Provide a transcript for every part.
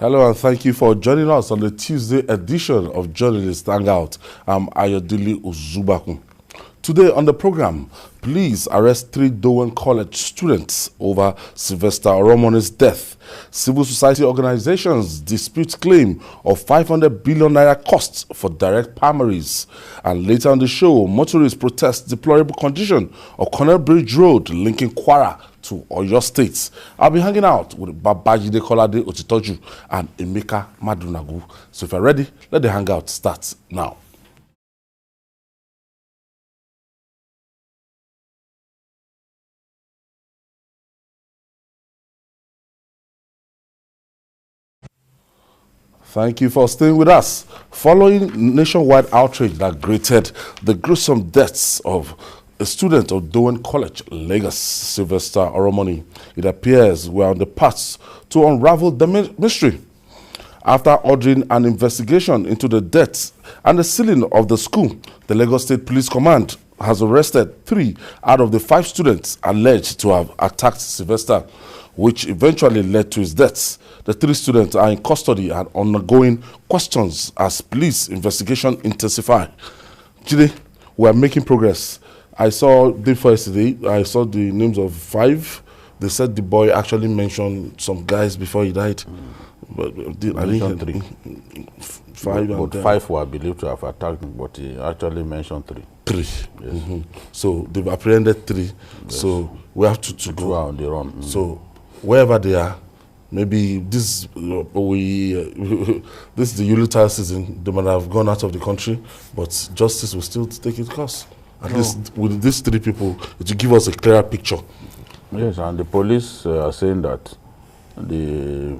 Hello and thank you for joining us on the Tuesday edition of Journalist Hangout. I'm Ayodele Uzubaku. Today on the program, police arrest 3 Dowen College students over Sylvester Oromoni's death. Civil society organizations dispute claim of 500 billion naira costs for direct primaries. And later on the show, motorists protest deplorable condition of Cornell Bridge Road linking Kwara to Oyo State. I'll be hanging out with Babajide Kolade Otitoju and Emeka Madunagu. So if you're ready, let the hangout start now. Thank you for staying with us. Following nationwide outrage that greeted the gruesome deaths of a student of Dowen College, Lagos, Sylvester Oromoni, it appears we are on the path to unravel the mystery. After ordering an investigation into the deaths and the sealing of the school, the Lagos State Police Command has arrested 3 out of the 5 students alleged to have attacked Sylvester, which eventually led to his death. The 3 students are in custody and undergoing questions as police investigation intensify. Today, we are making progress. I saw day for yesterday, I saw the names of 5. They said the boy actually mentioned some guys before he died. But I think 3. 5 but 5 were believed to have attacked him, but he actually mentioned 3. 3. Yes. So they've apprehended 3. Yes. So we have to 2 go are on the run. So wherever they are, maybe this this is the Yuletide season. They might have gone out of the country, but justice will still take its course. At least with these 3 people, it will give us a clearer picture. Yes, and the police are saying that the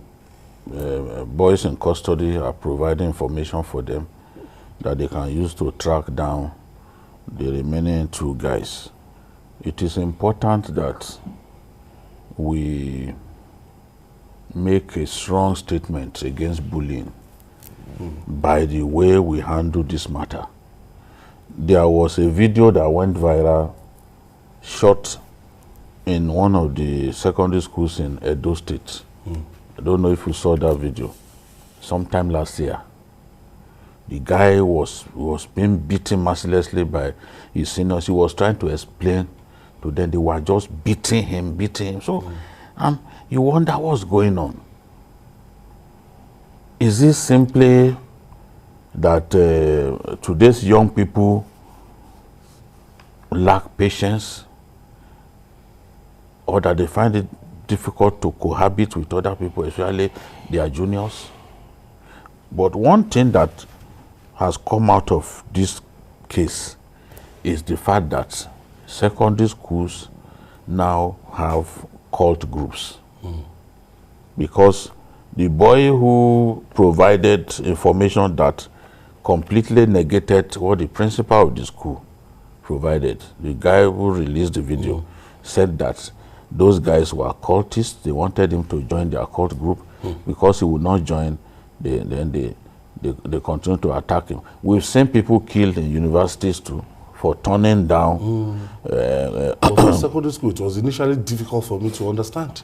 boys in custody are providing information for them that they can use to track down the remaining 2 guys. It is important that we make a strong statement against bullying by the way we handle this matter. There was a video that went viral, shot in one of the secondary schools in Edo State. I don't know if you saw that video. Sometime last year, the guy was being beaten mercilessly by his seniors. He was trying to explain to them. They were just beating him. So you wonder what's going on. Is this simply that today's young people lack patience, or that they find it difficult to cohabit with other people, especially their juniors? But one thing that has come out of this case is the fact that secondary schools now have cult groups. Because the boy who provided information that completely negated what the principal of the school provided, the guy who released the video, said that those guys were cultists. They wanted him to join their cult group. Because he would not join, then they continue to attack him. We've seen people killed in universities too for turning down. For secondary school, it was initially difficult for me to understand.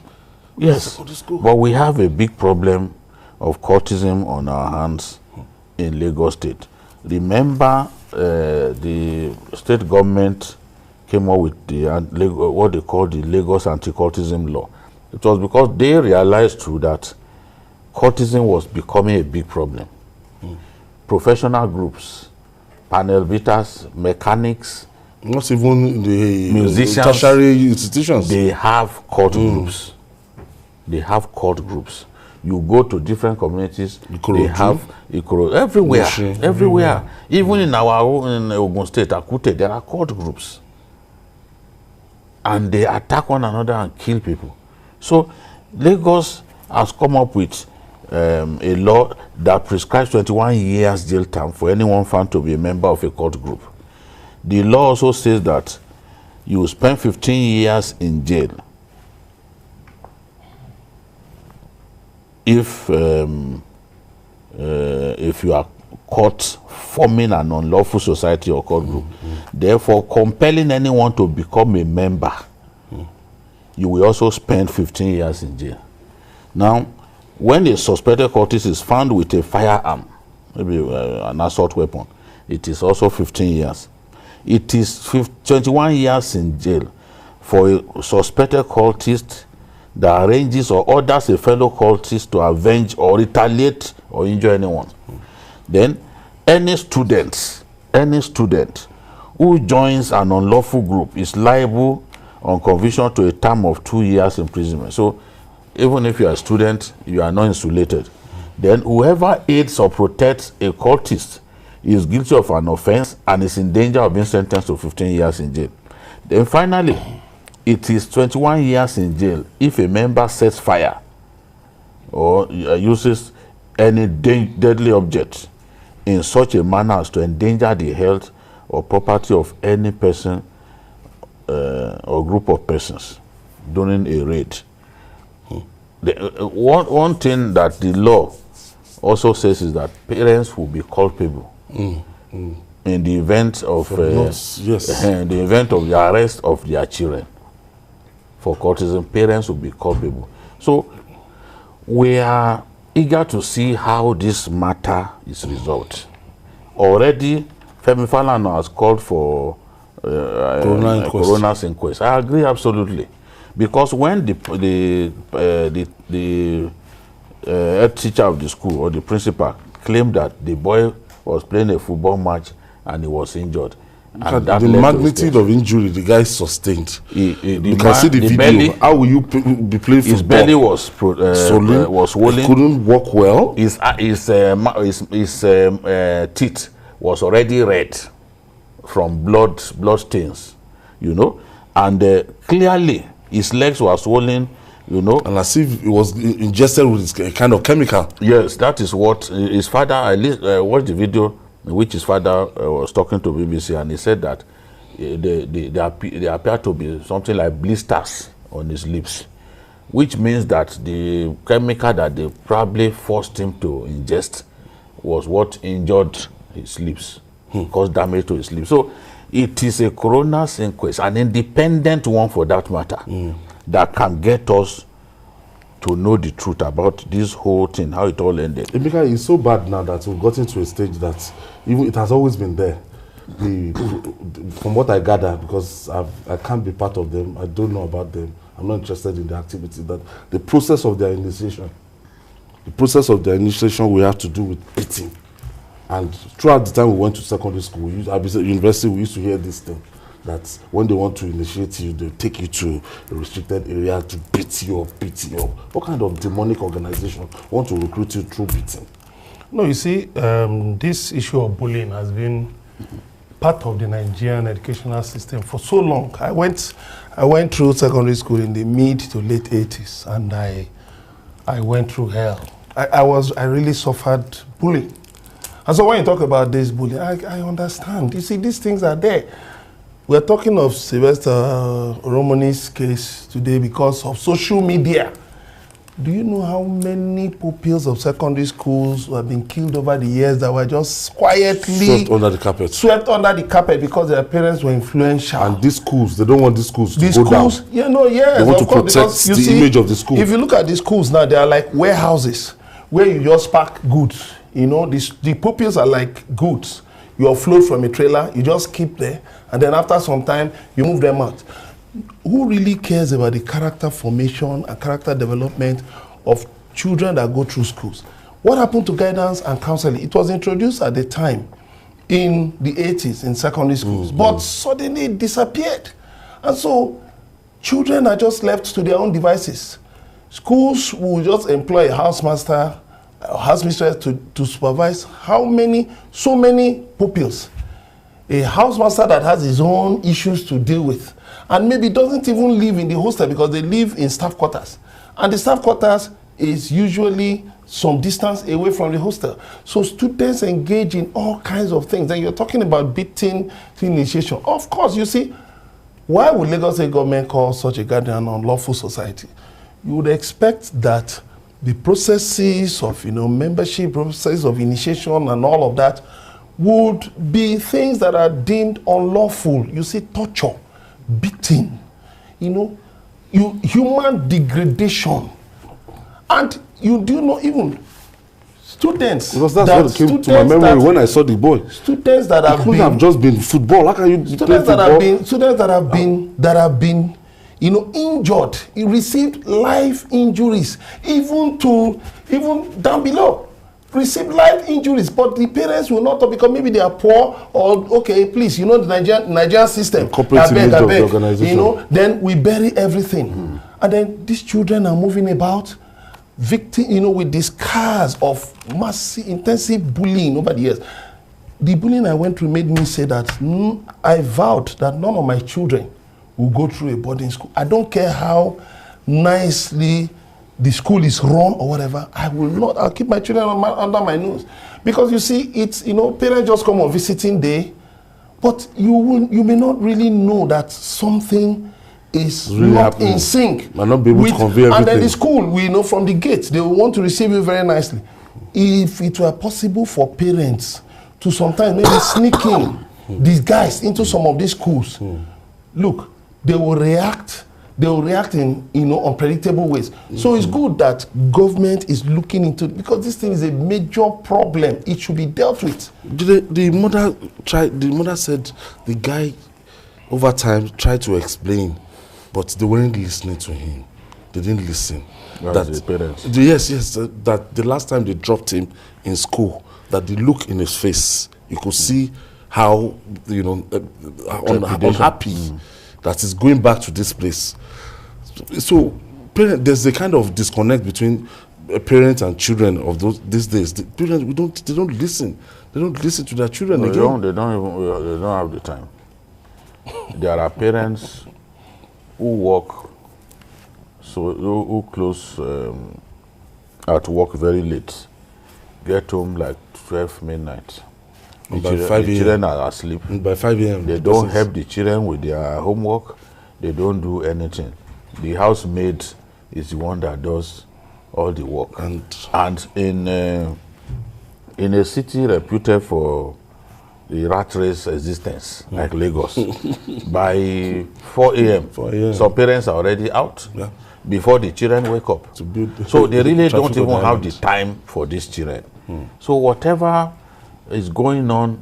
Yes, but we have a big problem of cultism on our hands in Lagos State. Remember, the state government came up with what they call the Lagos Anti-Cultism Law. It was because they realized too that cultism was becoming a big problem. Professional groups, panel beaters, mechanics, not even the musicians, tertiary institutions, they have cult groups. They have cult groups. You go to different communities, they have everywhere, everywhere. Even in our own Ogun State, Akute, there are cult groups. And they attack one another and kill people. So Lagos has come up with a law that prescribes 21 years jail term for anyone found to be a member of a cult group. The law also says that you spend 15 years in jail if you are caught forming an unlawful society or cult group. Therefore, compelling anyone to become a member, you will also spend 15 years in jail. Now, when a suspected cultist is found with a firearm, maybe an assault weapon, it is also 15 years. It is 21 years in jail for a suspected cultist that arranges or orders a fellow cultist to avenge or retaliate or injure anyone. Then any student who joins an unlawful group is liable on conviction to a term of 2 years imprisonment. So even if you are a student, you are not insulated. Then whoever aids or protects a cultist is guilty of an offense and is in danger of being sentenced to 15 years in jail. Then finally, it is 21 years in jail if a member sets fire or uses any deadly object in such a manner as to endanger the health or property of any person or group of persons during a raid. One thing that the law also says is that parents will be culpable in the event of in the event of the arrest of their children. For cultism, parents will be culpable. So we are eager to see how this matter is resolved. Already, Femi Falana has called for coroner's inquest. I agree absolutely, because when the head teacher of the school or the principal claimed that the boy was playing a football match and he was injured, and the magnitude of injury the guy sustained, you can see the video. Belly, how will you be playing football? His belly was swollen. He couldn't walk well. His teeth was already red from blood stains, you know, and clearly his legs were swollen, you know, and as if it was ingested with a kind of chemical. Yes, that is what his father. I watched the video in which his father was talking to BBC, and he said that they appear to be something like blisters on his lips, which means that the chemical that they probably forced him to ingest was what injured his lips, caused damage to his lips. So it is a coroner's inquest, an independent one for that matter, that can get us to know the truth about this whole thing, how it all ended. Emeka, it's so bad now that we've gotten to a stage that even it has always been there. From what I gather, because I can't be part of them, I don't know about them, I'm not interested in the activity, that the process of their initiation we have to do with beating. And throughout the time we went to secondary school, university, we used to hear this thing, that when they want to initiate you, they take you to a restricted area to beat you up. What kind of demonic organization want to recruit you through beating? No, you see, this issue of bullying has been part of the Nigerian educational system for so long. I went through secondary school in the mid to late 80s, and I went through hell. I really suffered bullying. And so when you talk about this bullying, I understand. You see, these things are there. We're talking of Sylvester Oromoni's case today because of social media. Do you know how many pupils of secondary schools who have been killed over the years that were just quietly swept under the carpet? Swept under the carpet because their parents were influential. And these schools, they don't want these schools to go down. You know, yes, they want to protect the image of the school. If you look at the schools now, they are like warehouses where you just pack goods. You know, the pupils are like goods. You offload from a trailer, you just keep there, and then after some time, you move them out. Who really cares about the character formation and character development of children that go through schools? What happened to guidance and counseling? It was introduced at the time in the 80s in secondary schools, but suddenly it disappeared. And so children are just left to their own devices. Schools will just employ a housemaster, housemistress to supervise so many pupils. A housemaster that has his own issues to deal with, and maybe doesn't even live in the hostel because they live in staff quarters. And the staff quarters is usually some distance away from the hostel. So students engage in all kinds of things. And you're talking about beating to initiation. Of course, you see, why would Lagos State government call such a gathering an unlawful society? You would expect that the processes of, membership, processes of initiation and all of that would be things that are deemed unlawful. You see, torture, beating, human degradation. And you do not even students. Because that's what came to my memory when I saw the boy. Students that have been have just been football. How can you play football? Students that have been, you know, injured. He received life injuries, even down below. Received life injuries, but the parents will not talk because maybe they are poor or okay, please, you know, the Nigerian system. Corporate image of the organization. You know, then we bury everything, and then these children are moving about, victim, you know, with these scars of massive, intensive bullying over the years. The bullying I went through made me say that I vowed that none of my children will go through a boarding school. I don't care how nicely the school is run or whatever, I will not. I'll keep my children under my nose. Because you see, it's, you know, parents just come on visiting day, but you may not really know that something is really not happening in sync. Might not be able to convey everything. And then the school, we know from the gate, they will want to receive you very nicely. If it were possible for parents to sometimes maybe sneak in these guys into some of these schools, look, they will react in, you know, unpredictable ways. So it's good that government is looking into it, because this thing is a major problem. It should be dealt with. The mother said the guy over time tried to explain, but they weren't listening to him. They didn't listen. That the parents. Yes, that the last time they dropped him in school, that the look in his face, you could see how, you know, unhappy that is going back to this place. So there's a kind of disconnect between parents and children of these days. The parents, they don't listen. They don't listen to their children again. They don't have the time. There are parents who work, who close at work very late, get home like 12 midnight. The children are asleep. By 5 a.m. They don't help the children with their homework. They don't do anything. The housemaid is the one that does all the work. And in a city reputed for the rat race existence, like Lagos, by 4 a.m., some parents are already out before the children wake up. So they really don't even have the time for these children. So whatever is going on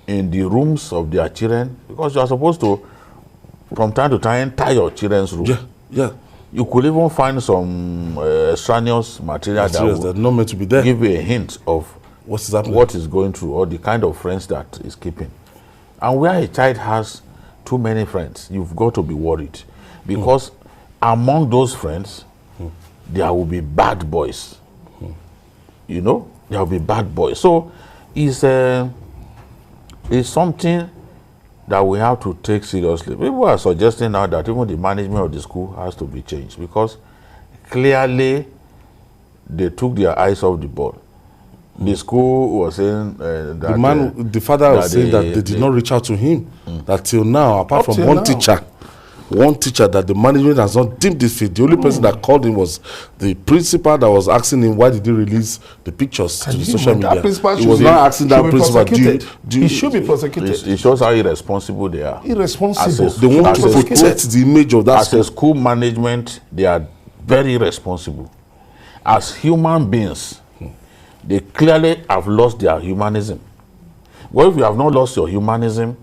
in the rooms of their children, because you are supposed to, from time to time, tie your children's room. You could even find some extraneous material that are not meant to be there. Give you a hint of what is going through, or the kind of friends that is keeping. And where a child has too many friends, you've got to be worried, because among those friends, there will be bad boys. You know, there will be bad boys. So it's something that we have to take seriously. People are suggesting now that even the management of the school has to be changed, because clearly they took their eyes off the ball. The school was saying that the father was saying that they did not reach out to him. That till now, apart from one teacher that the management has not deemed this fit. The only person that called him was the principal that was asking him why did he release the pictures to the social media. He was not asking that principal. He should be prosecuted. It shows how irresponsible they are. Irresponsible. They want to protect the image of that school. As a school management, they are very responsible. As human beings, they clearly have lost their humanism. Well, if you have not lost your humanism,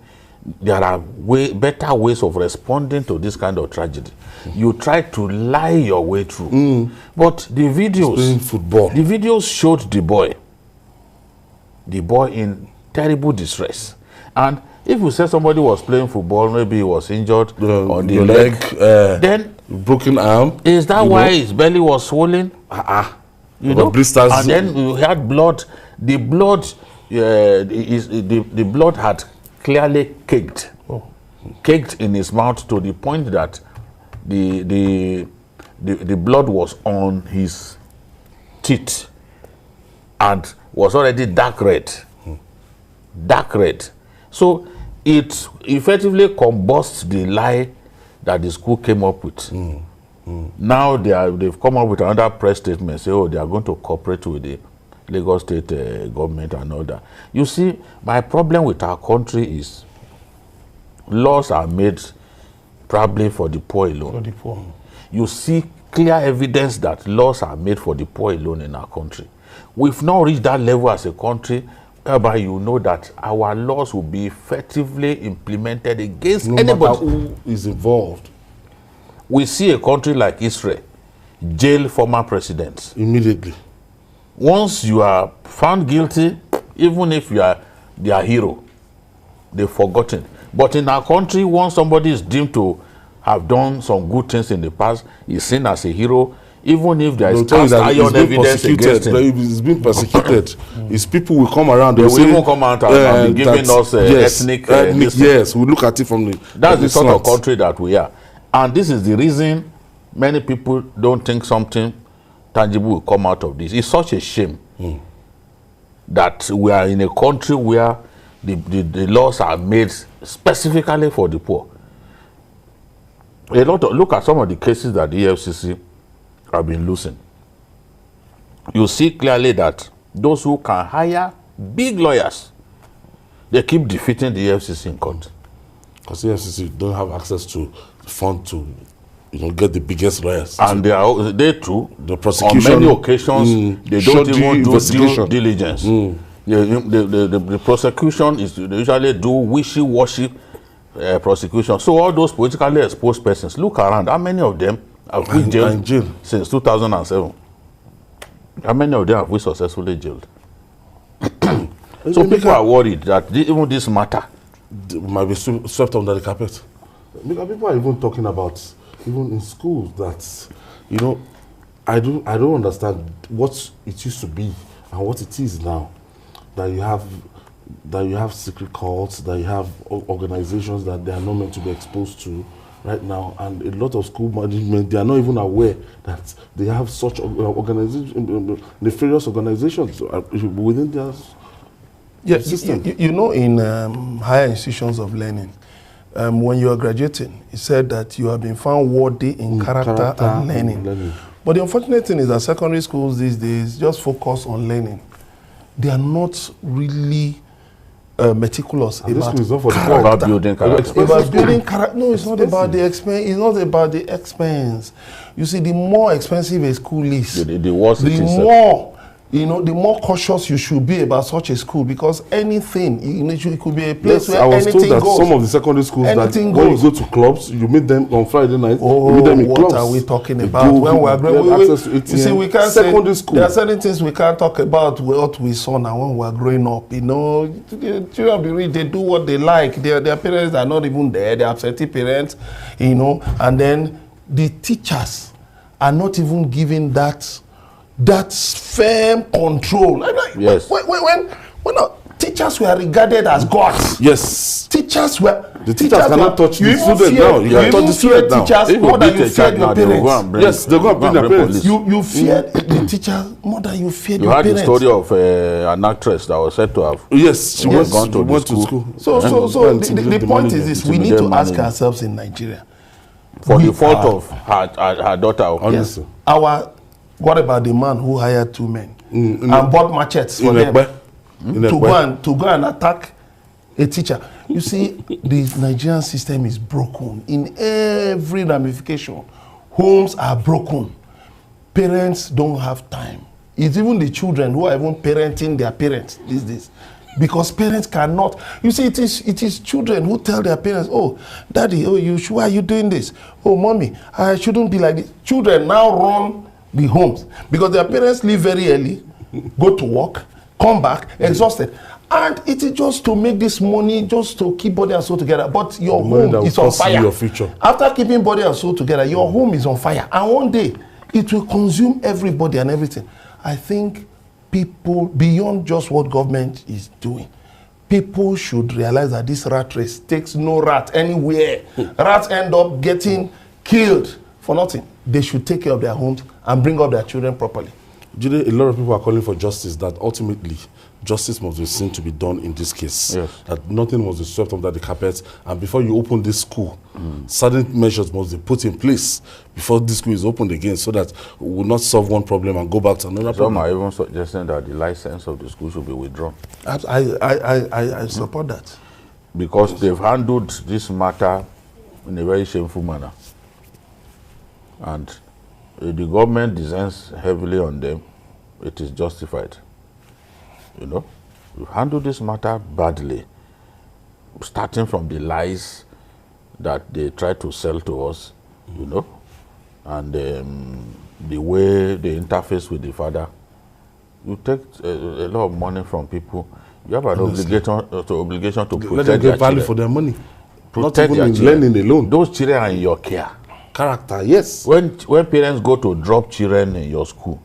there are better ways of responding to this kind of tragedy. You try to lie your way through. But the videos showed the boy in terrible distress. And if you say somebody was playing football, maybe he was injured on the leg, then broken arm. Is that why his belly was swollen? You know, blisters. And then you had blood. The blood had clearly caked in his mouth, to the point that the blood was on his teeth and was already dark red. So it effectively combusts the lie that the school came up with. Now they've come up with another press statement, say, oh, they are going to cooperate with the Lagos State government and all that. You see, my problem with our country is laws are made probably for the poor alone. For the poor. You see clear evidence that laws are made for the poor alone in our country. We've not reached that level as a country whereby you know that our laws will be effectively implemented against anybody who is involved. We see a country like Israel jail former presidents Immediately. once you are found guilty, even if you are their hero, they've forgotten. But in our country, once somebody is deemed to have done some good things in the past, he's seen as a hero, even if there is cast iron evidence against him. He's been persecuted. His people will come around. They will even come out and be giving us ethnic yes, we look at it from the... That's the sort of country that we are. And this is the reason many people don't think something tangible will come out of this. It's such a shame that we are in a country where the laws are made specifically for the poor. Look at some of the cases that the EFCC have been losing. You see clearly that those who can hire big lawyers, they keep defeating the EFCC in court. Because the EFCC don't have access to fund to, get the biggest lawyers. And they too, the prosecution, on many occasions, they don't even do due diligence. The prosecution they usually do wishy-washy prosecution. So all those politically exposed persons, look around, how many of them have we jailed since 2007? How many of them have we successfully jailed? So people are worried that even this matter might be swept under the carpet. People are even talking about, even in schools, that, I don't understand what it used to be and what it is now. That you have secret cults, that you have organizations that they are not meant to be exposed to right now, and a lot of school management, they are not even aware that they have such nefarious organizations within their system. In higher institutions of learning, when you are graduating, it said that you have been found worthy in character and learning. But the unfortunate thing is that secondary schools these days just focus on learning. They are not really meticulous about building character. No, it's not about the expense. It's not about the expense. You see, the more expensive a school is, the worse it is. The more cautious you should be about such a school, because anything, it could be a place where I was anything told that goes. some of the secondary schools Anything that when you go to clubs, you meet them on Friday night. You meet them in clubs. What are we talking about? When we are growing, you see, we can't secondary school. There are certain things we can't talk about what we saw now when we are growing up. The children of the rich, they do what they like. Their parents are not even there. They are absentee parents, and then the teachers are not even given that firm control. Yes. When teachers were regarded as gods. Yes. Teachers were. The teachers cannot touch the student now. You can touch the student now. Teachers more than you feared your parents. Yes, they go and bring their parents. You feared the teachers more than you feared your parents. You parents. heard the story of an actress that was said to have. Yes, she went to school. So the point is this: we need to ask ourselves in Nigeria, for the fault of her daughter. Honestly, what about the man who hired two men and bought machetes for them to go and attack a teacher? You see, the Nigerian system is broken in every ramification. Homes are broken. Parents don't have time. It's even the children who are even parenting their parents these days. Because parents cannot. You see, it is children who tell their parents, "Oh, daddy, why are you doing this? Oh, mommy, I shouldn't be like this." Children now run the homes because their parents leave very early, go to work, come back exhausted, and it is just to make this money, just to keep body and soul together. But your home is on fire. Your future. After keeping body and soul together, your home is on fire, and one day it will consume everybody and everything. I think people, beyond just what government is doing, people should realize that this rat race takes no rat anywhere. Rats end up getting killed for nothing. They should take care of their homes and bring up their children properly. Jude, a lot of people are calling for justice, that ultimately justice must be seen to be done in this case. Yes. That nothing must be swept under the carpet, and before you open this school, certain measures must be put in place before this school is opened again, so that we will not solve one problem and go back to another problem. Some are even suggesting that the license of the school should be withdrawn. I support that. Because they've handled this matter in a very shameful manner. And if the government descends heavily on them, it is justified. You know, we handle this matter badly, starting from the lies that they try to sell to us, you know, and the way they interface with the father. You take a lot of money from people. You have an obligation to protect Let them get value children. for their money. Protect Not their even in children. learning alone. Those children are in your care. Character, yes. When parents go to drop children in your school,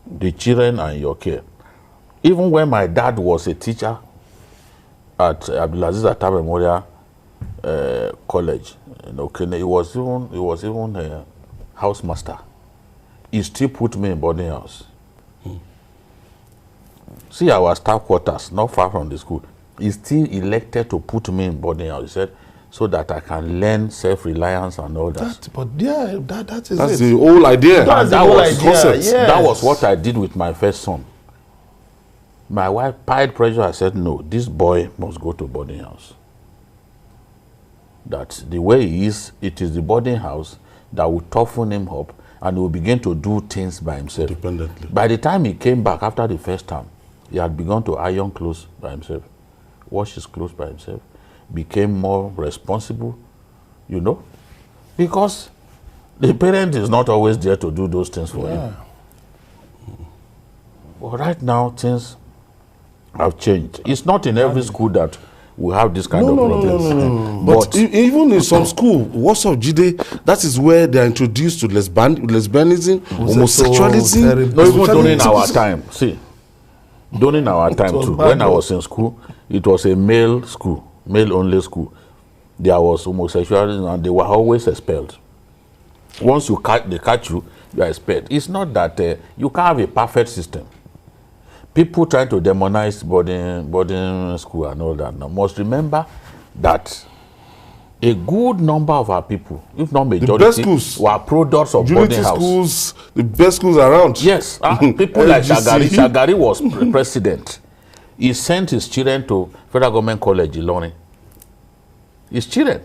the children are in your care. Even when my dad was a teacher at Abdulaziz Atta Memorial College in Okene, he was even a housemaster. He still put me in boarding house. See our staff quarters, not far from the school. He still elected to put me in boarding house. He said, so that I can learn self-reliance and all that. But yeah, that's the whole idea. That's the that whole was idea. concept. Yes. That was what I did with my first son. My wife piled pressure. I said, no, this boy must go to boarding house. That the way he is, it is the boarding house that will toughen him up and he will begin to do things by himself. Independently. By the time he came back after the first term, he had begun to iron clothes by himself, wash his clothes by himself, became more responsible, you know, because the parent is not always there to do those things for him. But right now, things have changed. It's not in every school that we have this kind of problems. But even in some school, what's up, Jide? That is where they are introduced to lesbianism, homosexualism. No, even during our time. See, during our time too, when I was in school, it was a male school, male-only school. There was homosexuality and they were always expelled. Once they catch you, you are expelled. It's not that you can't have a perfect system. People trying to demonize boarding school and all that now must remember that a good number of our people, if not majority, were products of boarding house. Schools, the best schools around. Yes, people like Shagari. Shagari was president. He sent his children to Federal Government College, Ilorin. His children.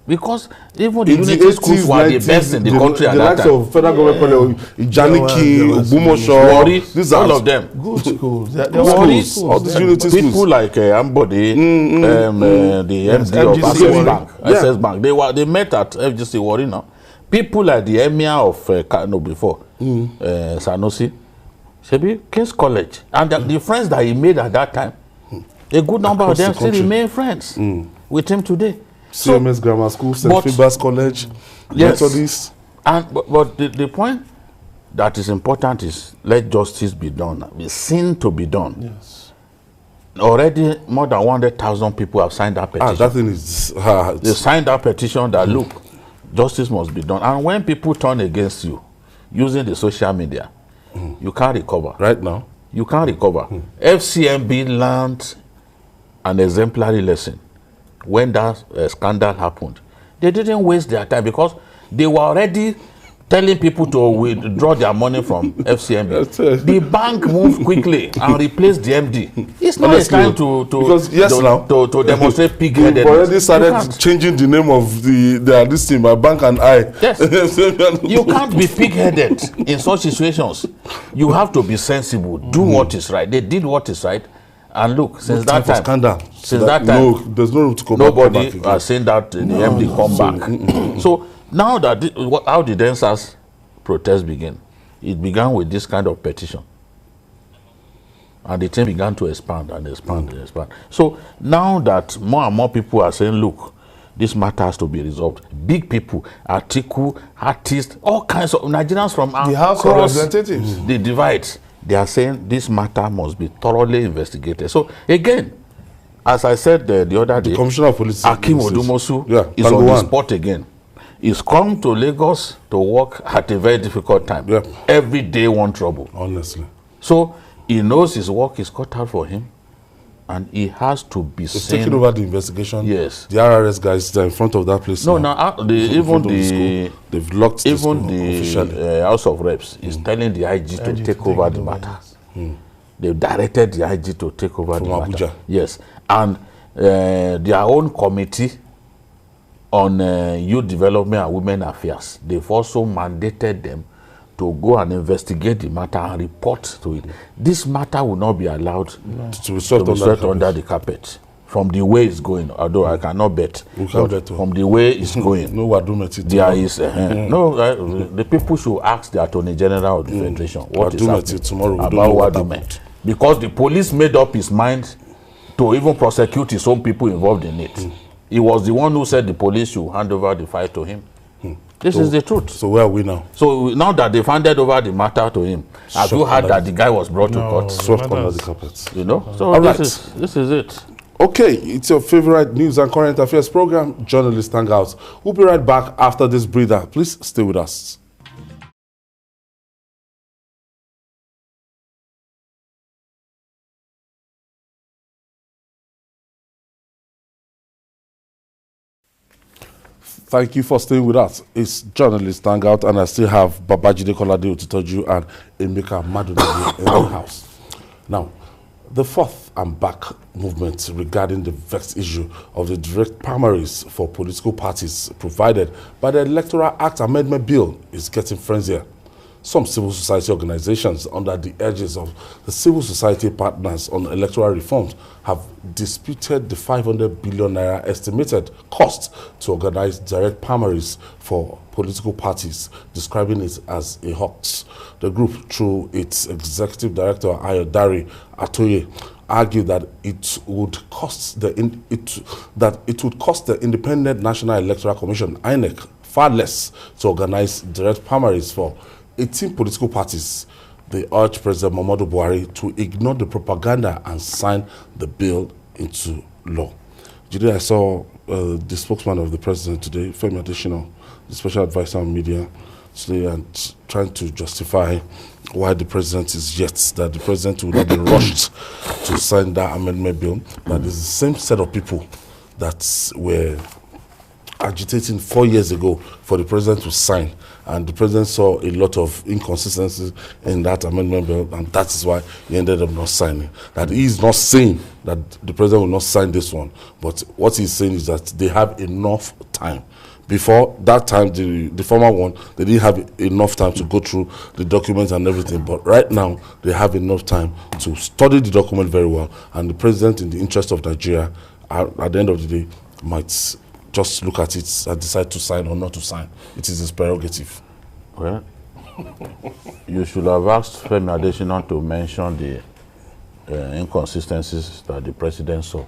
Because even the unity schools were the best in the country at that time. The likes of Federal Government College, Ijaniki, Ogbomoso, these all of them. Good schools. All these unity schools. People like Ambode, the MD of Access Bank. Access Bank. They met at FGC Warri now. People like the Emir of Kano before, Sanusi, Shebi, King's College. And the friends that he made at that time, a good number of them still remain friends with him today. CMS Grammar School, St. Phoebus College, yes. Methodist. But the point that is important is let justice be done, be seen to be done. Yes. Already more than 100,000 people have signed that petition. That thing is... they signed that petition that, look, justice must be done. And when people turn against you, using the social media, you can't recover. Right now? You can't recover. FCMB learned an exemplary lesson. When that scandal happened, they didn't waste their time because they were already telling people to withdraw their money from FCMB. The bank moved quickly and replaced the MD. It's not a time to demonstrate pig-headedness. We've already started changing the name of this team, my bank and I. Yes. You can't be pig-headed in such situations. You have to be sensible. Do what is right. They did what is right. And look, since that time, no, there's no room to come nobody has seen that the MD come back. So now that how did NSAS protest begin? It began with this kind of petition, and the thing began to expand and expand and expand. So now that more and more people are saying, look, this matter has to be resolved. Big people, Atiku, artists, all kinds of Nigerians from the House of Representatives, the divide. They are saying this matter must be thoroughly investigated. So again, as I said the other day, the Commissioner of Police, Akim Odumosu, is on the spot again. He's come to Lagos to work at a very difficult time. Yeah. Every day one trouble. Honestly. So he knows his work is cut out for him, and he has to be seen. Taking over the investigation. Yes. The RRS guys are in front of that place. No, now they've locked the even the House of Reps is telling the IG to take over the matter. They've directed the IG to take over the matter. Abuja. Yes, and their own committee on youth development and women affairs, they've also mandated them to go and investigate the matter and report to it. This matter will not be allowed to be swept under the carpet. From the way it's going, although I cannot bet, from the way it's going, there is the people should ask the Attorney General of the Federation what is happening tomorrow about Wadume, because the police made up his mind to even prosecute his own people involved in it. He was the one who said the police should hand over the fight to him. This is the truth. So where are we now? So now that they've handed over the matter to him, have you heard that the guy was brought to court? Swept under the carpet. You know? So this is it. Okay, it's your favorite news and current affairs program, Journalist Hangouts. We'll be right back after this breather. Please stay with us. Thank you for staying with us. It's Journalist Hangout, and I still have Babajide Kolade Otitoju and Emeka Madunagi in the house. Now, the fourth and back movement regarding the vexed issue of the direct primaries for political parties provided by the Electoral Act Amendment Bill is getting frenzier. Some civil society organizations, under the urges of the civil society partners on electoral reforms, have disputed the 500 billion naira estimated cost to organize direct primaries for political parties, describing it as a hoax. The group, through its executive director Ayodari Atoye, argued that it would cost the Independent National Electoral Commission (INEC) far less to organize direct primaries for 18 political parties. They urged President Muhammadu Buhari to ignore the propaganda and sign the bill into law. Today I saw the spokesman of the president today, Femi Adesina, the special advisor on media, today, and trying to justify why the president is that the president will not be rushed to sign that amendment bill. That is the same set of people that were agitating 4 years ago for the president to sign, and the president saw a lot of inconsistencies in that amendment bill, and that is why he ended up not signing. That he is not saying that the president will not sign this one, but what he's saying is that they have enough time. Before that time, the former one, they didn't have enough time to go through the documents and everything, but right now they have enough time to study the document very well, and the president, in the interest of Nigeria, at the end of the day, might just look at it and decide to sign or not to sign. It is his prerogative. Well, you should have asked Femi Adesina to mention the inconsistencies that the president saw,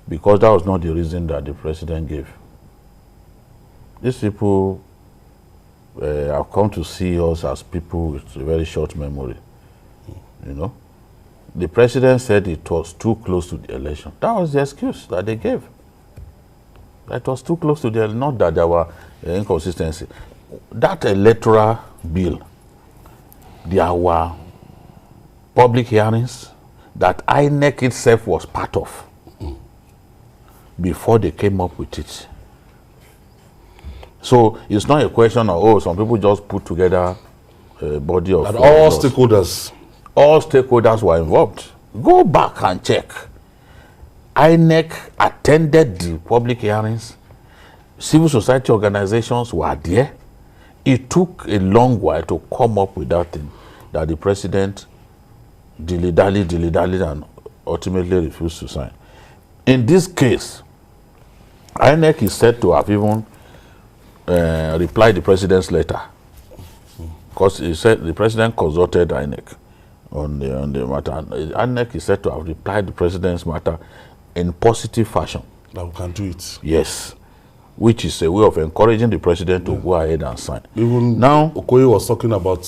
because that was not the reason that the president gave. These people have come to see us as people with a very short memory. You know, the president said it was too close to the election. That was the excuse that they gave. It was too close to the election, not that there were inconsistencies. That electoral bill, there were public hearings that INEC itself was part of before they came up with it. So it's not a question of, oh, some people just put together a body of... And all stakeholders. All stakeholders were involved. Go back and check. INEC attended the public hearings. Civil society organizations were there. It took a long while to come up with that thing that the president dilly-dallied, and ultimately refused to sign. In this case, INEC is said to have even replied the president's letter, because he said the president consulted INEC on the matter. INEC is said to have replied the president's matter in positive fashion. That we can do it. Yes, which is a way of encouraging the president to go ahead and sign. Even now, Okoye was talking about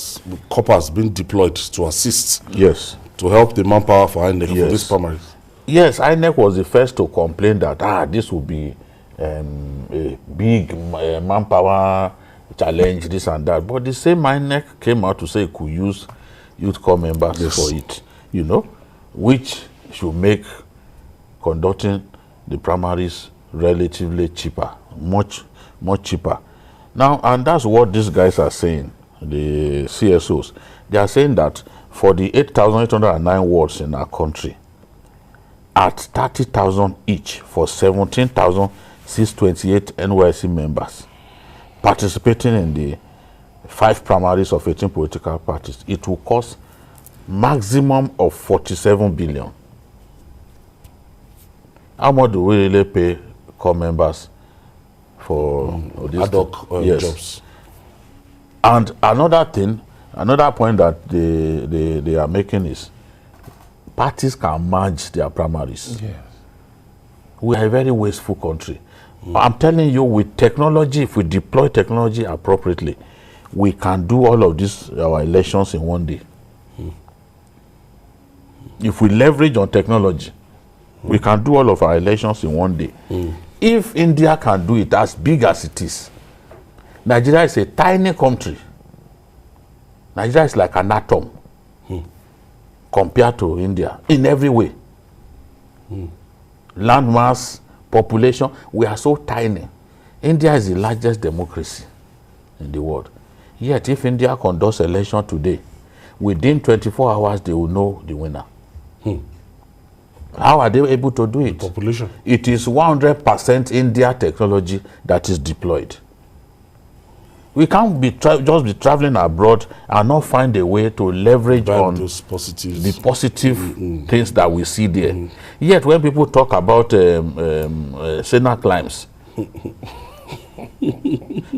corpers being deployed to assist. Yes. To help the manpower for INEC for this primaries. Yes, INEC was the first to complain that this would be a big manpower challenge, this and that. But the same INEC came out to say it could use youth corps members for it, you know, which should make conducting the primaries relatively cheaper, much cheaper. Now, and that's what these guys are saying, the CSOs. They are saying that for the 8,809 wards in our country, at 30,000 each for 17,000 628 NYSC members participating in the 5 primaries of 18 political parties, it will cost maximum of 47 billion. How much do we really pay core members for this ad hoc yes. jobs? And another thing, another point that they are making is parties can merge their primaries. Yes. We are a very wasteful country. I'm telling you, with technology, if we deploy technology appropriately, we can do all of this, our elections in one day. If we leverage on technology, we can do all of our elections in one day. If India can do it as big as it is, Nigeria is a tiny country. Nigeria is like an atom compared to India in every way. Land mass, population, we are so tiny. India is the largest democracy in the world. Yet if India conducts election today, within 24 hours they will know the winner. How are they able to do it? Population. It is 100% India technology that is deployed. We can't be just be traveling abroad and not find a way to leverage on those positives. the positive things that we see there. Yet when people talk about Sena climbs,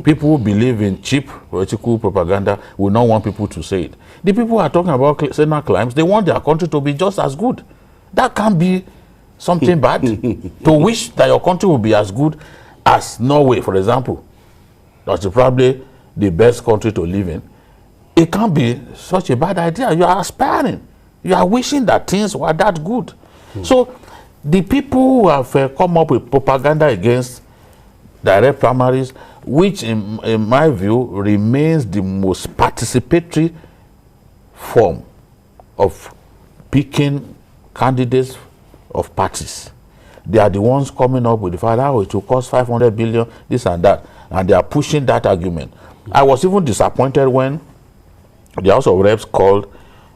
people who believe in cheap political propaganda will not want people to say it. The people who are talking about Sena climbs, they want their country to be just as good. That can't be something bad. To wish that your country will be as good as Norway, for example, that's probably the best country to live in. It can't be such a bad idea. You are aspiring. You are wishing that things were that good. So the people who have come up with propaganda against direct primaries, which in my view remains the most participatory form of picking candidates of parties. They are the ones coming up with the fact that it will cost 500 billion, this and that, and they are pushing that argument. I was even disappointed when the House of Reps called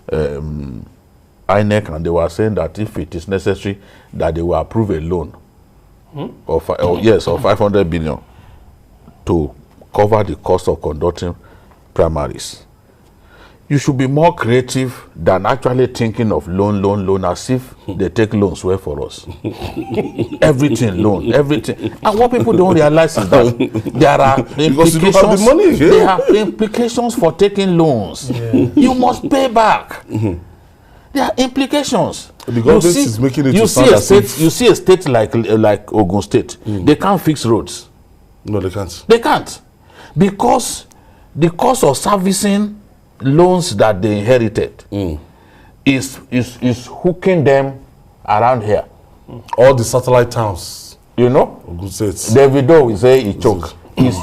INEC and they were saying that if it is necessary, that they will approve a loan of 500 billion to cover the cost of conducting primaries. You should be more creative than actually thinking of loan as if they take loans well for us. Everything loan, everything. And what people don't realize is that there are implications. The money, yeah. There are implications for taking loans. Yeah. You must pay back. There are implications. The government is making it to sound as if you see a state like Ogun State. They can't fix roads. No, they can't. They can't. Because the cost of servicing loans that they inherited is hooking them around here. All the satellite towns. You know? Ogun State. Davido will say he choke. He's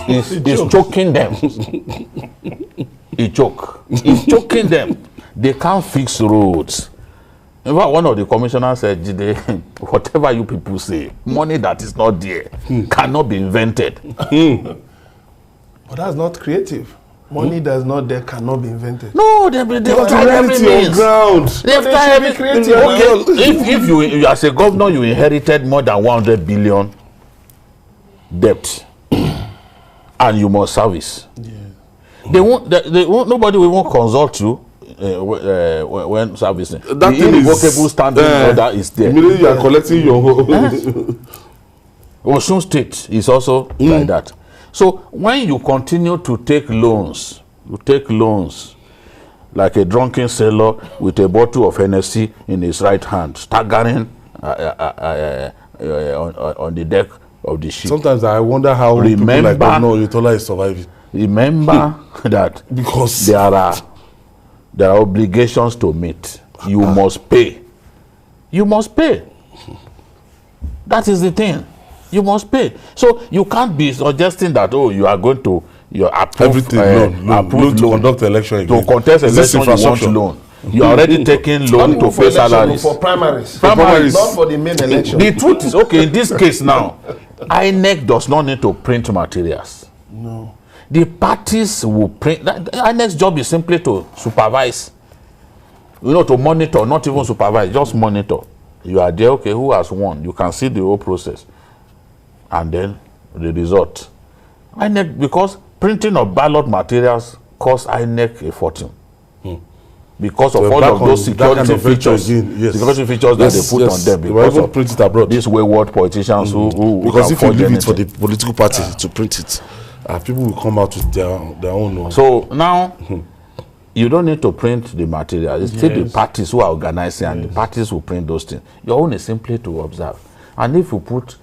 choking them. He choke. He's choking them. They can't fix roads. In fact, one of the commissioners said, whatever you people say, money that is not there cannot be invented. But that's not creative. Money that's not there cannot be invented. No, they've tried every means. They've tried every creative. Okay, if you as a governor you inherited more than 100 billion debt, and you must service. Yeah. They won't. Nobody will consult you when servicing. That the irrevocable standing order is there. Immediately you are collecting your Osun State is also like that. So when you continue to take loans, like a drunken sailor with a bottle of Hennessy in his right hand, staggering on the deck of the ship. Sometimes I wonder how people like Oyetola is surviving. Remember that because there are obligations to meet. You must pay. You must pay. That is the thing. You must pay. So you can't be suggesting that you are going to approve everything loan to conduct election again. To contest election, you want loan. You are already taking loan to pay salaries. For primaries. Not for the main election. The truth is, okay, in this case now, INEC does not need to print materials. No. The parties will print. INEC's job is simply to supervise. To monitor, not even supervise, just monitor. You are there, okay, who has won? You can see the whole process. and then the result. INEC, because printing of ballot materials costs INEC a fortune. Because of all of those security features, yes. security features that they put on them, because of print it abroad. These wayward politicians who because if you leave anything. it for the political party to print it, people will come out with their own. So now, you don't need to print the material. It's still the parties who are organizing, and the parties who print those things. Your own is simply to observe. And if you put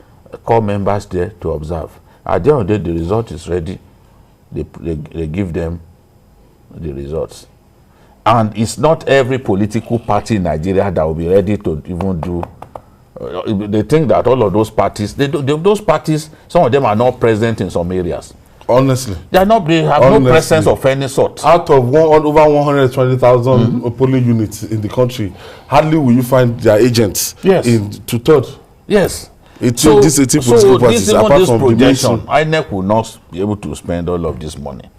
core members there to observe, at the end of the day, the result is ready. They give them the results. And it's not every political party in Nigeria that will be ready to even do. They think that all of those parties, those parties, some of them are not present in some areas. Honestly, they have no presence of any sort. Out of over 120,000 polling units in the country, hardly will you find their agents in two-third. Yes. These political parties, apart from projection, INEC will not be able to spend all of this money.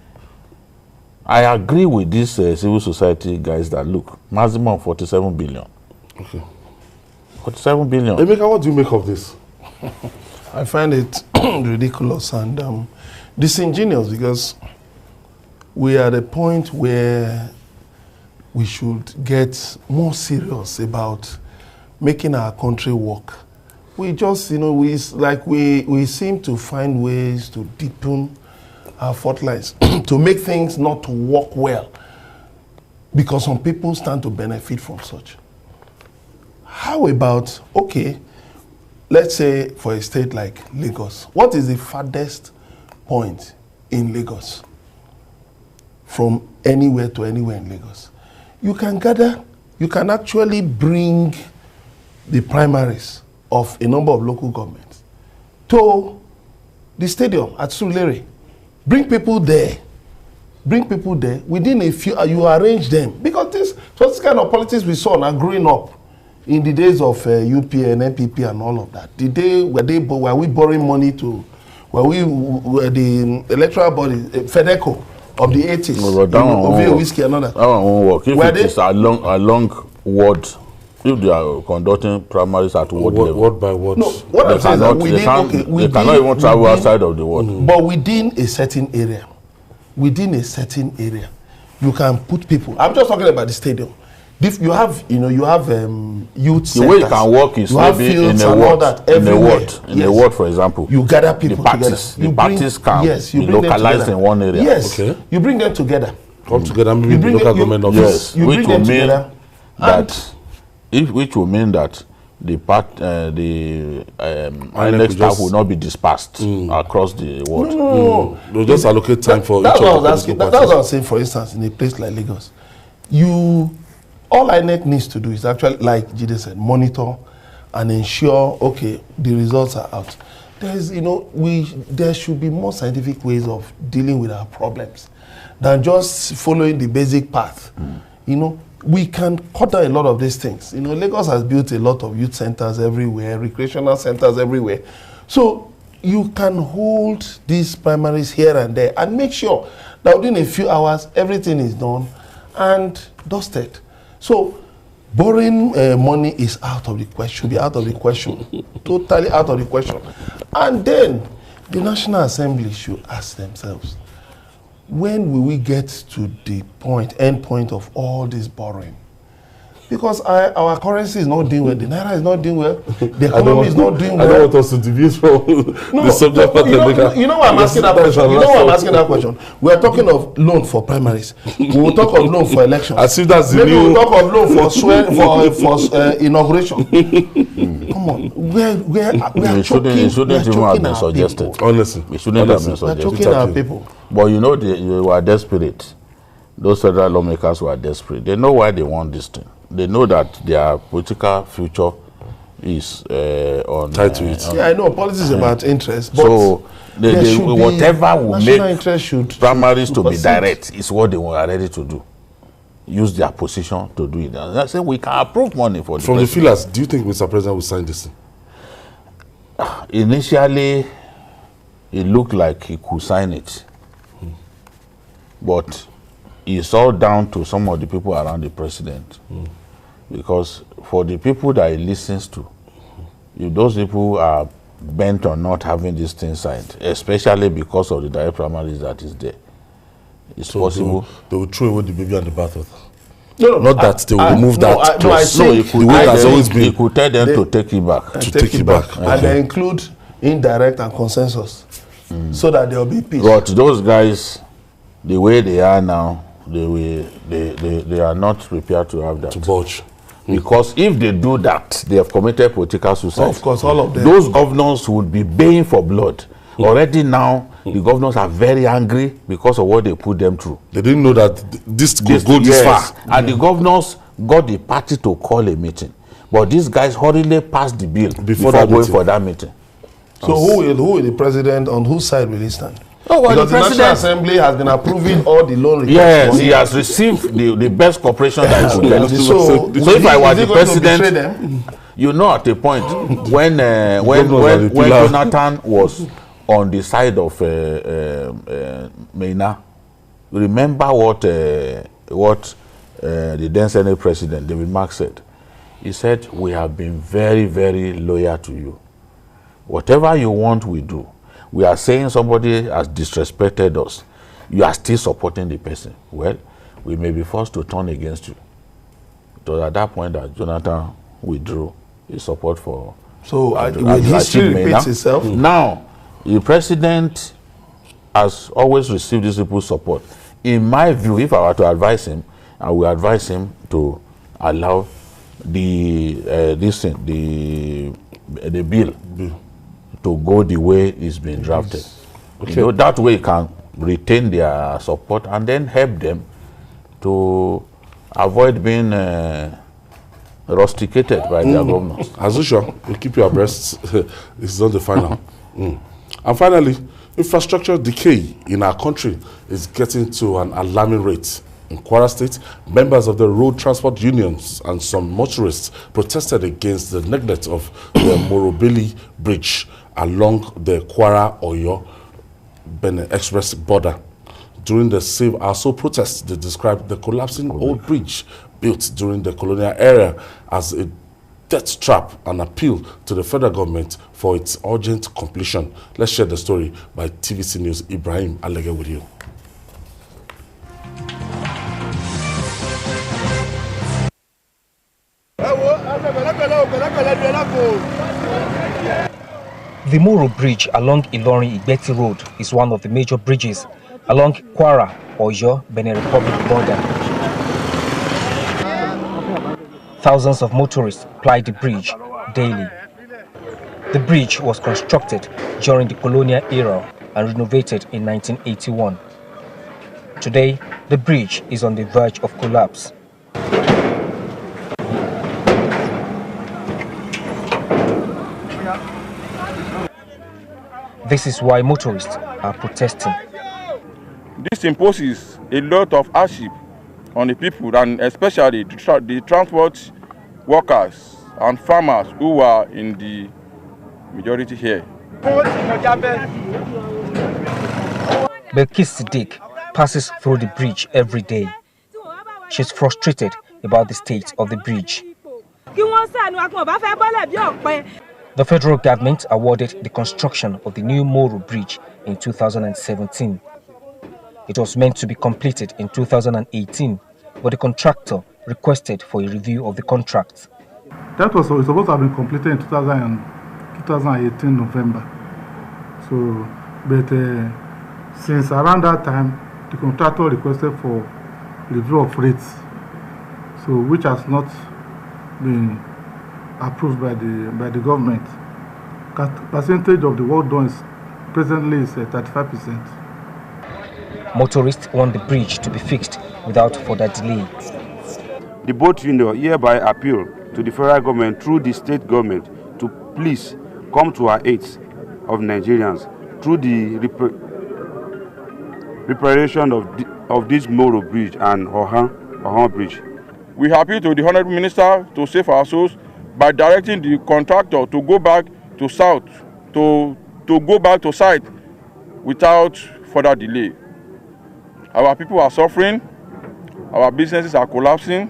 I agree with these civil society guys that look, maximum 47 billion. Okay. 47 billion. Emeka, what do you make of this? I find it ridiculous and disingenuous, because we are at a point where we should get more serious about making our country work. We just, we seem to find ways to deepen our fault lines to make things not to work well, because some people stand to benefit from such. How about, okay, let's say for a state like Lagos, what is the farthest point in Lagos from anywhere to anywhere in Lagos? You can actually bring the primaries of a number of local governments to the stadium at Surulere. Bring people there within a few, you arrange them, because this kind of politics we saw now growing up in the days of UPN, NPP and all of that. Were we borrowing money to, were the electoral body, FEDECO of the 80s, whiskey and all that. That one won't work. If it is along ward, if they are conducting primaries at ward level. Word by word. No, what I'm saying is that they cannot even travel outside of the ward. But within a certain area, you can put people. I'm just talking about the stadium. You have youth centers. The way it can work is maybe in a ward, for example. You gather people together. The parties can be localized in one area. Yes, okay. You bring them together. Come together, maybe the local government office. Yes, you bring them together. Which will mean that the INEC staff will not be dispersed across the world. No. They'll just allocate time for each of the political parties. That's what I was saying. For instance, in a place like Lagos, all INEC needs to do is actually, like Jide said, monitor and ensure, okay, the results are out. There should be more scientific ways of dealing with our problems than just following the basic path. We can cut down a lot of these things. Lagos has built a lot of youth centers everywhere, recreational centers everywhere. So you can hold these primaries here and there and make sure that within a few hours, everything is done and dusted. So borrowing money is out of the question, should be out of the question, totally out of the question. And then the National Assembly should ask themselves, when will we get to the end point of all this borrowing? Because our currency is not doing well, the Naira is not doing well, the economy is not doing well. I don't want us to deviate from the subject matter. You know why I'm asking that question? You know why I'm asking that question? We are talking of loan for primaries. We will talk of loan for elections. I see that's the Maybe new... we'll talk of loan for inauguration. Come on, we are choking our people. Honestly. It shouldn't have been suggested. We are choking our people. But they were desperate. Those federal lawmakers were desperate. They know why they want this thing. They know that their political future is on tied to it. I know politics is about interest, but so whatever will make primaries to be direct is what they are ready to do. Use their position to do it. And I say we can approve money for from the feelers. Do you think Mr. President will sign this thing? Initially, it looked like he could sign it, but it's all down to some of the people around the president. Because for the people that he listens to, if those people are bent on not having this thing signed, especially because of the direct primaries that is there. It's possible. They will throw away the baby and the bathwater. No, Not that they will remove that clause. No, the way it has always been. He could tell them to take it back. To take it back. And they include indirect and consensus, so that there will be peace. But those guys, the way they are now, they are not prepared to have that. To budge. Because if they do that, they have committed political suicide. Of course, all of them. Those governors would be baying for blood. Already now, the governors are very angry because of what they put them through. They didn't know that this could go this far. And the governors got the party to call a meeting. But these guys hurriedly passed the bill before going for that meeting. So who will the president, on whose side will he stand? Oh, well, because the National Assembly has been approving all the loan requests. Yes, he has received the best cooperation that he could get. So if I were the president, you know, at a point when Jonathan was on the side of Mena, remember what the then Senate President David Mark said. He said, "We have been very, very loyal to you. Whatever you want, we do. We are saying somebody has disrespected us. You are still supporting the person. Well, we may be forced to turn against you." It was at that point that Jonathan withdrew his support for. So will history repeat itself? Now, the president has always received this people's support. In my view, if I were to advise him, I would advise him to allow the bill to go the way it's been drafted. Okay. You know, that way it can retain their support and then help them to avoid being rusticated by their governors. As usual, we'll keep you abreast. This is not the final. And finally, infrastructure decay in our country is getting to an alarming rate. In Kwara State, members of the road transport unions and some motorists protested against the neglect of the Morobili Bridge along the Kwara-Oyo Benin Express border. During the Save Our Soul protests, they described the collapsing old bridge built during the colonial era as a death trap and appeal to the federal government for its urgent completion. Let's share the story by TVC News' Ibrahim Alege with you. The Moro Bridge along Ilorin-Igbeti Road is one of the major bridges along Kwara-Oyo Benin Republic border. Thousands of motorists ply the bridge daily. The bridge was constructed during the colonial era and renovated in 1981. Today, the bridge is on the verge of collapse. This is why motorists are protesting. This imposes a lot of hardship on the people, and especially the transport workers and farmers who are in the majority here. Belkis Siddiq passes through the bridge every day. She's frustrated about the state of the bridge. The federal government awarded the construction of the new Moro Bridge in 2017. It was meant to be completed in 2018, but the contractor requested for a review of the contract. That was supposed to have been completed in 2018 November. So, but since around that time, the contractor requested for review of rates, so which has not been approved by the government. Percentage of the work done presently is 35%. Motorists want the bridge to be fixed without further delay. The boat union hereby appeal to the federal government through the state government to please come to our aid of Nigerians through the reparation of this Moro Bridge and Ohan Bridge. We appeal to the Honorable Minister to save our souls by directing the contractor to go back to south, to go back to site without further delay. Our people are suffering, our businesses are collapsing.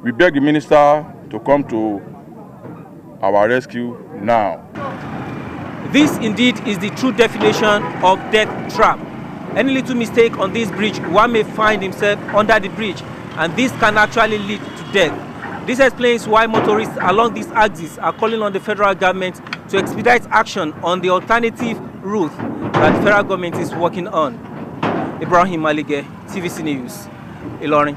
We beg the minister to come to our rescue now. This indeed is the true definition of death trap. Any little mistake on this bridge, one may find himself under the bridge, and this can actually lead to death. This explains why motorists along this axis are calling on the federal government to expedite action on the alternative route that the federal government is working on. Ibrahim Malige, TVC News, Ilorin.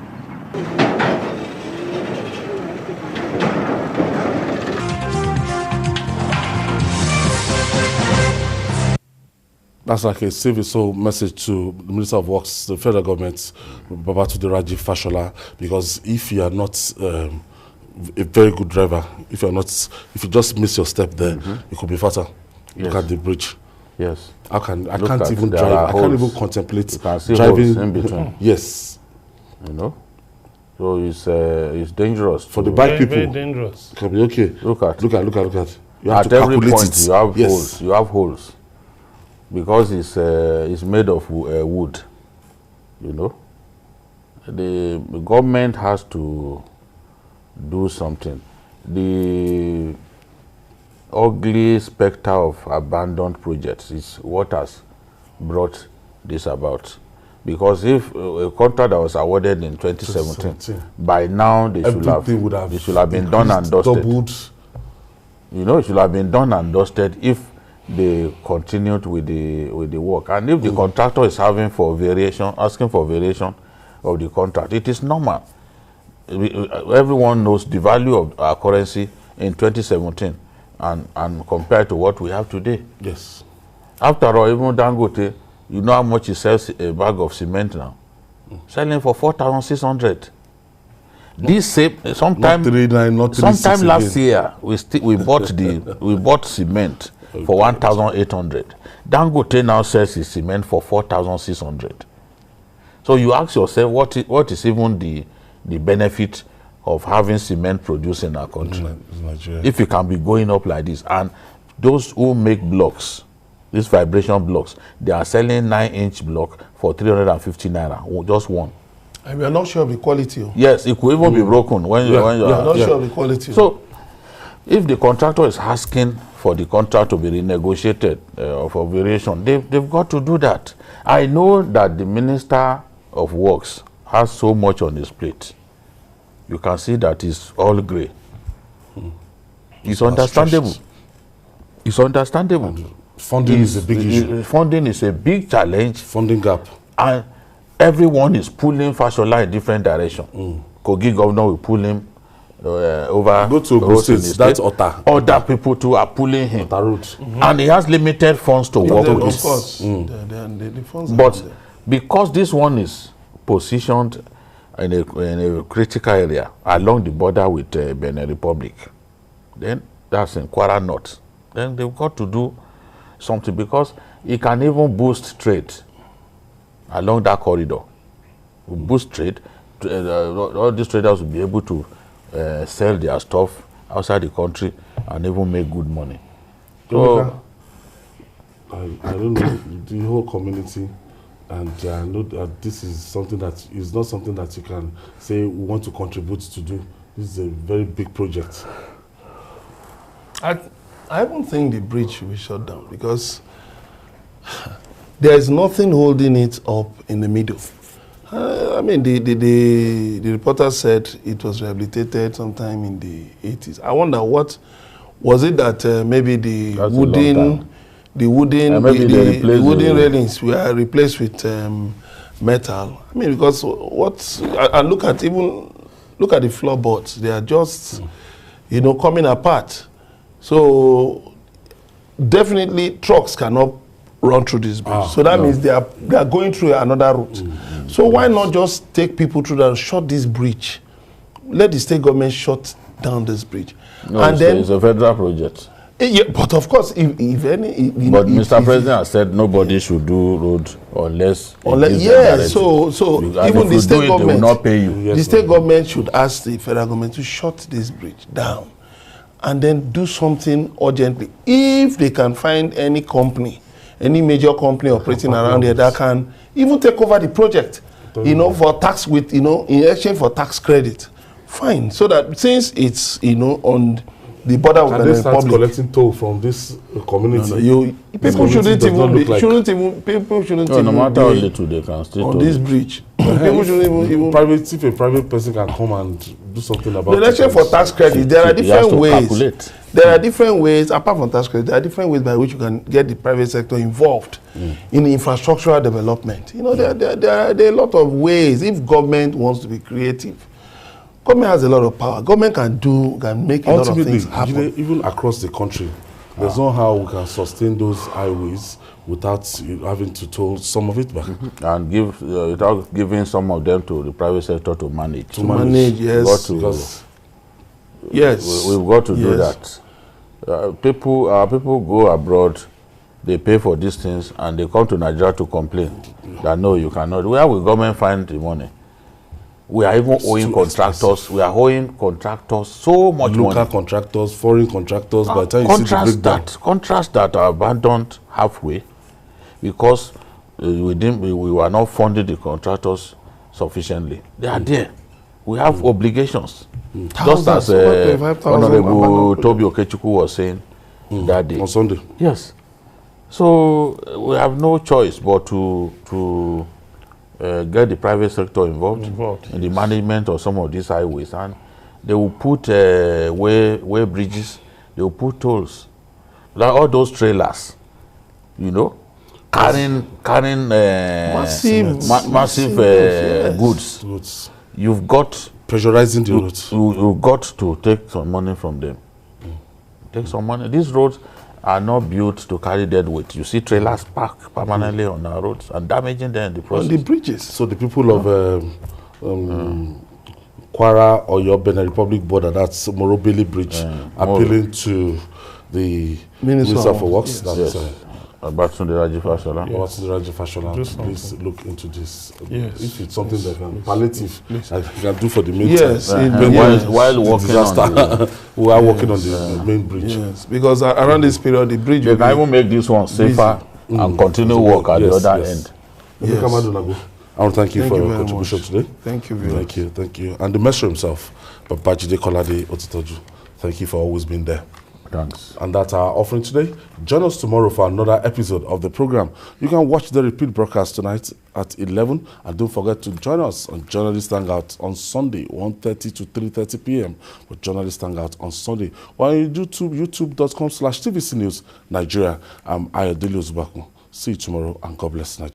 That's like a civil message to the Minister of Works, the federal government, Babatude Raji Fashola, because if you are not a very good driver, if you just miss your step there, it could be fatal. Yes. Look at the bridge. Yes. I can't even drive. I can't even contemplate driving in between. Yes. You know, so it's dangerous for the bike people. Very dangerous. It can be okay. Look at. You have at to every calculate point it. you have Yes. holes. You have holes because it's made of wood. You know, the government has to do something. The ugly specter of abandoned projects is what has brought this about. Because if a contract that was awarded in 2017, by now they should have been done and dusted. Doubled. You know, it should have been done and dusted if they continued with the work. And if the contractor is asking for variation of the contract, it is normal. Everyone knows the value of our currency in 2017 and compared to what we have today. Yes. After all, even Dangote, you know how much he sells a bag of cement now? Selling for 4,600. This same sometime last year we bought cement for 1,800. Dangote now sells his cement for 4,600. So you ask yourself, what is even the benefit of having cement produced in our country? If it can be going up like this, and those who make blocks, these vibration blocks, they are selling 9-inch block for 350 naira, just one. And we are not sure of the quality. Yes, it could even be broken when you are not sure of the quality. So, if the contractor is asking for the contract to be renegotiated for variation, they've got to do that. I know that the Minister of Works has so much on his plate. You can see that it's all grey. It's understandable. It's understandable. Funding is a big issue. Funding is a big challenge. Funding gap. And everyone is pulling Fashola in different direction. Kogi governor will pull him over. Go to Ogun State. That's Ota. Other people too are pulling him. And he has limited funds to work with. Of course. The funds but because this one is positioned in a critical area along the border with Benin Republic, then that's in Kwara North. Then they've got to do something, because it can even boost trade along that corridor. Boost trade. All these traders will be able to sell their stuff outside the country and even make good money. So, I don't know the whole community, and I know that this is something that is not something that you can say we want to contribute to do. This is a very big project. I don't think the bridge should be shut down, because there is nothing holding it up in the middle. I mean, the reporter said it was rehabilitated sometime in the 80s. I wonder, what was it that maybe the wooden railings were replaced with metal? I mean, because and look at the floorboards. They are just coming apart. So definitely trucks cannot run through this bridge. So that means they are going through another route. So why not just take people through that, shut this bridge? Let the state government shut down this bridge. No, and then it's a federal project. Yeah, but of course, if any... But Mr. President has said nobody should do road unless so even the state government, they will not pay you. The state government should ask the federal government to shut this bridge down and then do something urgently. If they can find any company, any major company operating around here that can even take over the project, for tax in exchange for tax credit, fine. So that since it's, the border with Can Benin they start Republic. collecting toll from this community? People shouldn't does not even look like- No matter how little they can still on toll this it. bridge. People shouldn't even If a private person can come and do something about the election for tax credit, there are He has different to ways. calculate. There are different ways, apart from tax credit, there are different ways by which you can get the private sector involved in infrastructural development. You know, there are a lot of ways. If government wants to be creative, government has a lot of power. Government can make a lot of Ultimately, things happen. even across the country, there's no how we can sustain those highways without having to toll some of it back. And give without giving some of them to the private sector to manage. To manage, yes. Got to- Because Yes. We've got to do Yes. that. Our people go abroad, they pay for these things, and they come to Nigeria to complain that no, you cannot. Where will government find the money? We are even owing too contractors. We are owing contractors so much local money. contractors, foreign contractors, by the time you see the breakdown, Contracts that are abandoned halfway because we were not funding the contractors sufficiently. They are there. We have obligations. Just as Thousands, over 25,000 Honorable abandoned Toby Okechukwu was saying that day. on Sunday. Yes. So we have no choice but to get the private sector involved in the management of some of these highways, and they will put way bridges, they will put tolls, like all those trailers, you know, carrying massive yes. goods. Roads. You've got Pressurizing the roads. you've got to take some money from them. Take some money. These roads are not built to carry dead weight. You see trailers parked permanently on our roads and damaging them in the On process. the bridges. So the people of Kwara or your Benin Republic border, that's Morobili Bridge, appealing to the Minister for Works. Yes. That's Yes. Babatunde Raji Fashola. Babatunde Raji Fashola. Do something. Please look into this. Yes. If it's something that can palliative, I can do for the meantime. Yes, While working on the, We are working on the main bridge. Yes, because around this period, the bridge they will can be even make this one safer and continue work at the other end. Yes. I want to thank you Thank for you your very contribution much. today. Thank you very much. Thank you. And the master himself, Babajide Kolade Otitoju. Thank you for always being there. Thanks. And that's our offering today. Join us tomorrow for another episode of the program. You can watch the repeat broadcast tonight at 11. And don't forget to join us on Journalist Hangout on Sunday, 1:30 to 3:30 p.m. with Journalist Hangout on Sunday. Or on YouTube, youtube.com/TVC News Nigeria. I'm Ayodele Ozubaku. See you tomorrow and God bless Nigeria.